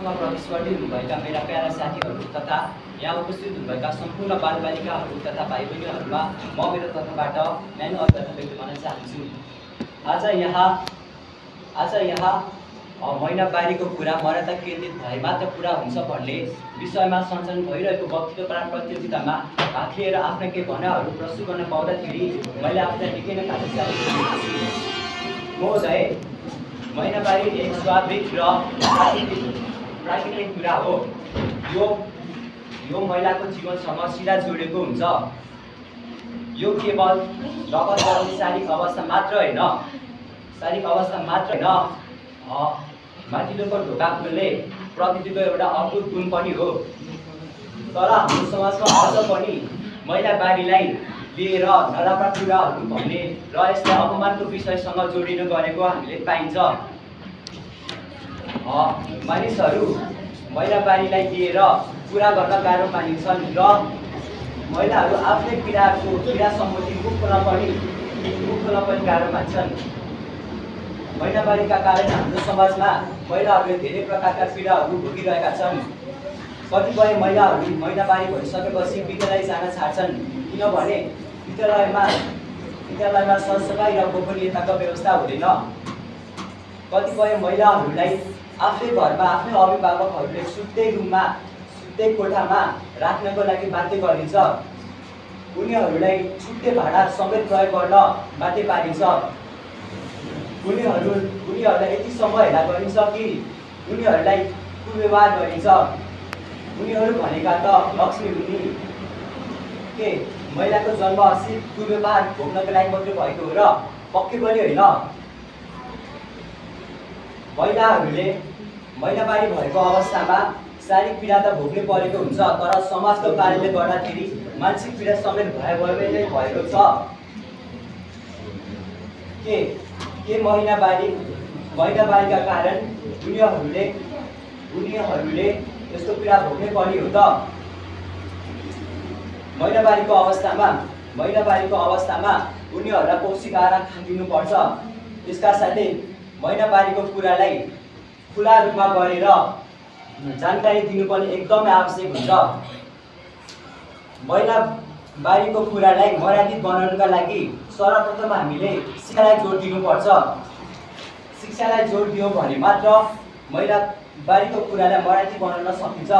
प्रतिस्पर्धी हुनुभएका मेरा प्यारा साथीहरू तथा यहाँ उपस्थित हुनुभएका सम्पूर्ण बालबालिकाहरू तथा भाइ बहिनीहरूमा म मेरो तर्फबाट न्यानो अभिवादन व्यक्त गर्न चाहन्छु। आज यहाँ महिनावारीको कुरा मर्यादा केन्द्रित भए मात्र पुरा हुन्छ भन्ने विषयमा सञ्चालन भइरहेको वक्तृत्व प्रतियोगितामा भाग लिएर आफ्ना केही भनाइहरू प्रस्तुत गर्न पाउँदाखेरि मैले आफूलाई निकै नै भाग्यशाली छु। महोदय, महिनावारी एक स्वाभाविक र प्राकृतिक कुरा हो। यो महिलाको जीवनसँग सिधा जोडिएको हुन्छ। यो केवल रगत गराउने शारीरिक अवस्था मात्र होइन, माथिल्लोको ढोका खोल्ने प्रकृतिको एउटा अद्भुत गुण पनि हो। तर हाम्रो समाजमा अझ पनि महिनावारीलाई लिएर नराम्रा कुराहरू भन्ने र यसलाई अपमानको विषयसँग जोडिन गरेको हामीले पाइन्छ। मानिसहरू महिनावारीलाई लिएर कुरा गर्न गाह्रो मानिन्छन् र महिलाहरू आफ्नै पीडा सम्बन्धी मुख खोल्न पनि गाह्रो मान्छन्। महिनावारीका कारण हाम्रो समाजमा महिलाहरूले धेरै प्रकारका पीडाहरू भोगिरहेका छन्। कतिपय महिलाहरू महिनावारी भइसकेपछि विद्यालय जान छाड्छन्, किनभने विद्यालयमा सरसफाइ र गोपनीयताको व्यवस्था हुँदैन। कतिपय महिलाहरूलाई आफ्नै घरमा आफ्नै अभिभावकहरूले सुत्दै कोठामा राख्नको लागि बाध्य गरिन्छ। उनीहरूलाई छुट्टै भाडा समेत प्रयोग गर्न बाध्य पारिन्छ। उनीहरूलाई यतिसम्म हेला गरिन्छ कि उनीहरूलाई कुव्यवहार गरिन्छ। उनीहरू भनेका त लक्ष्मी हुने के महिलाको जन्म असी कुव्यवहार भोग्नको लागि मात्रै भएको हो र? पक्कै पनि होइन। महिलाहरूले महिनावारी भएको अवस्थामा शारीरिक पीडा त भोग्नै परेको हुन्छ, तर समाजको कार्यले गर्दाखेरि मानसिक पीडा समेत भए नै भएको छ। के महिनावारीका कारण उनीहरूले यस्तो पीडा भोग्नै पर्ने हो त? महिनावारीको अवस्थामा उनीहरूलाई पौष्टिक आहार खाइदिनुपर्छ। यसका साथै महिनावारीको कुरालाई खुला रूपमा गरेर जानकारी दिनु पनि एकदमै आवश्यक हुन्छ। महिनावारीको कुरालाई मर्यादित बनाउनका लागि सर्वप्रथम हामीले शिक्षालाई जोड दिनुपर्छ। शिक्षालाई जोड दियो भने मात्र महिनावारीको कुरालाई मर्यादित बनाउन सकिन्छ।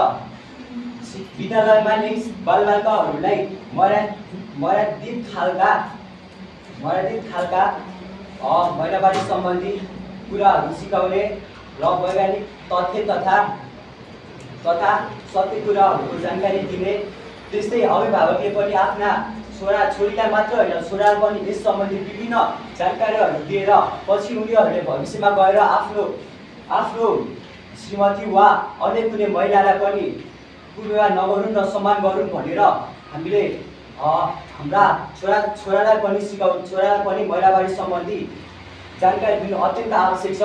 विद्यालयमा नै बालबालिकाहरूलाई मर्यादित खालका महिनावारी सम्बन्धी कुराहरू सिकाउने र वैज्ञानिक तथ्य तथा सत्य कुराहरूको जानकारी दिने। त्यस्तै अभिभावकले पनि आफ्ना छोरीलाई मात्र होइन, छोरालाई पनि यस सम्बन्धी विभिन्न जानकारीहरू दिएर पछि उनीहरूले भविष्यमा गएर आफ्नो श्रीमती वा अन्य कुनै महिलालाई पनि कुव्यवहार नगरून् र सम्मान गरून् भनेर हामीले हाम्रा छोरालाई पनि महिनावारी सम्बन्धी जानकारी दिनु अत्यन्त आवश्यक छ।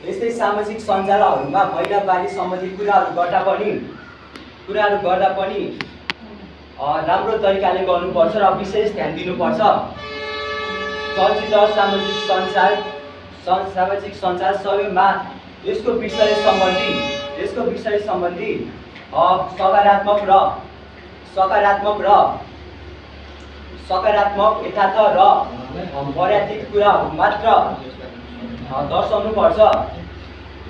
यस्तै सामाजिक सञ्जालहरूमा महिनावारी सम्बन्धी कुराहरू गर्दा पनि राम्रो तरिकाले गर्नुपर्छ र विशेष ध्यान दिनुपर्छ। चलचित्र, सामाजिक सञ्चार सबैमा यसको विषय सम्बन्धी सकारात्मक यथार्थ र मर्यादित कुराहरू मात्र दर्शाउनुपर्छ।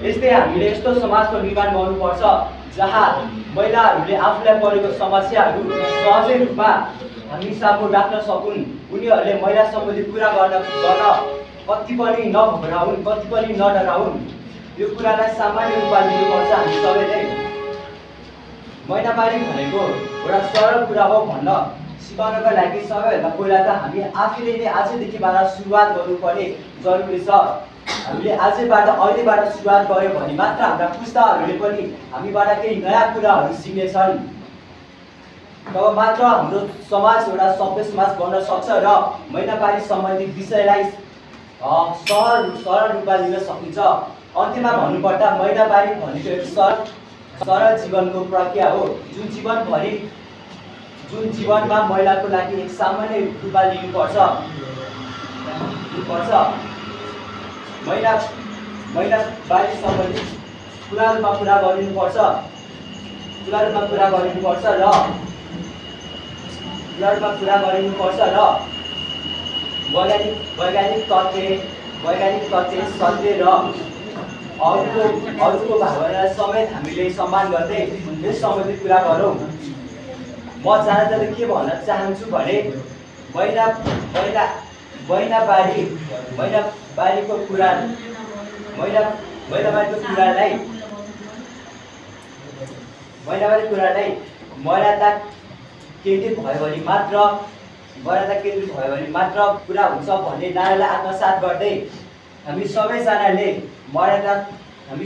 यस्तै हामीले यस्तो समाजको निर्माण गर्नुपर्छ जहाँ महिलाहरूले आफूलाई परेको समस्याहरू सहजै रूपमा हामी सामु राख्न सकुन्। उनीहरूले महिला सम्बन्धी कुरा गर्न कति पनि नघबराउन्, कति पनि नडराउन्। यो कुरालाई सामान्य रूपमा लिनुपर्छ हामी सबैले। महिनावारी भनेको एउटा सरल कुरा हो भन्न सिकाउनका लागि सबैभन्दा पहिला त हामी आफैले नै आजदेखिबाट सुरुवात गर्नुपर्ने जरुरी छ। हामीले अहिलेबाट सुरुवात गर्यो भने मात्र हाम्रा पुस्ताहरूले पनि हामीबाट केही नयाँ कुराहरू सिक्नेछन्। तब मात्र हाम्रो समाज एउटा सभ्य समाज बन्न सक्छ र महिनावारी सम्बन्धी विषयलाई सरल रूपमा लिन सकिन्छ। अन्त्यमा भन्नुपर्दा महिनावारी भनेको एक सरल जीवनको प्रक्रिया हो, जुन जीवनमा महिलाको लागि एक सामान्य रूपमा लिनुपर्छ। महिनावारी सम्बन्धी पूर्ण रूपमा पुरा गरिनुपर्छ र वैज्ञानिक तथ्य सत्य र अरूको भावनालाई समेत हामीले सम्मान गर्दै यस सम्बन्धित कुरा गरौँ। म ज्यादातर के भन्न चाहन्छु भने महिनावारीको कुरालाई मर्यादा केन्द्रित भयो भने मात्र पुरा हुन्छ भन्ने नारालाई आत्मसात गर्दै हामी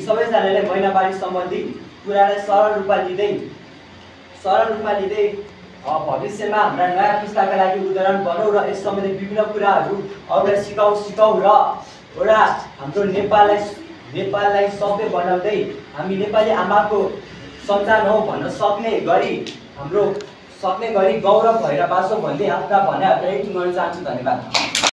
सबैजनाले महिनावारी सम्बन्धी कुरालाई सरल रूपमा लिँदै भविष्यमा हाम्रा नयाँ पुस्ताका लागि उदाहरण बनाऊ र यस सम्बन्धी विभिन्न कुराहरू अरूलाई सिकाऊ र एउटा हाम्रो नेपाललाई सभ्य बनाउँदै हामी नेपाली आमाको सन्तान हो भन्न सक्ने गरी गौरव भएर बाँचौँ भन्दै आफ्ना भनाइहरूलाई टुङ्गाउन चाहन्छु। धन्यवाद।